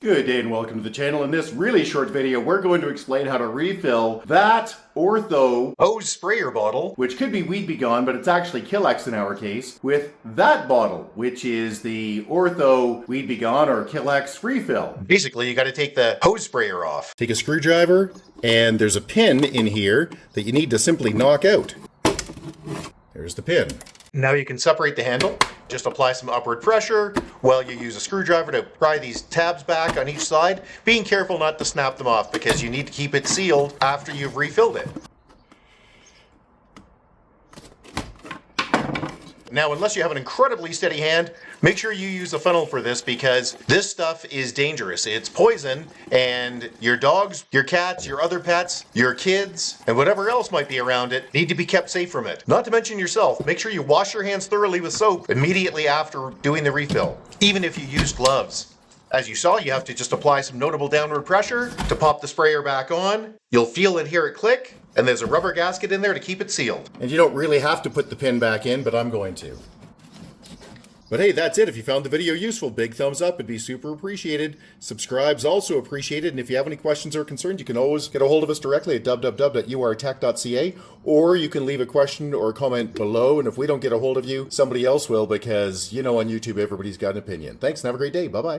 Good day and welcome to the channel. In this really short video, we're going to explain how to refill that Ortho hose sprayer bottle, which could be Weed B Gon, but it's actually Killex in our case, with that bottle, which is the Ortho Weed B Gon or Killex refill. Basically, you got to take the hose sprayer off. Take a screwdriver, and there's a pin in here that you need to simply knock out. There's the pin. Now you can separate the handle. Just apply some upward pressure while you use a screwdriver to pry these tabs back on each side, being careful not to snap them off because you need to keep it sealed after you've refilled it. Now, unless you have an incredibly steady hand, make sure you use a funnel for this because this stuff is dangerous. It's poison, and your dogs, your cats, your other pets, your kids, and whatever else might be around it need to be kept safe from it. Not to mention yourself. Make sure you wash your hands thoroughly with soap immediately after doing the refill, even if you use gloves. As you saw, you have to just apply some notable downward pressure to pop the sprayer back on. You'll feel it hear it click, and there's a rubber gasket in there to keep it sealed. And you don't really have to put the pin back in, but I'm going to. But hey, that's it. If you found the video useful, big thumbs up. It'd be super appreciated. Subscribe's also appreciated. And if you have any questions or concerns, you can always get a hold of us directly at www.urtech.ca, or you can leave a question or a comment below. And if we don't get a hold of you, somebody else will, because, you know, on YouTube, everybody's got an opinion. Thanks and have a great day. Bye-bye.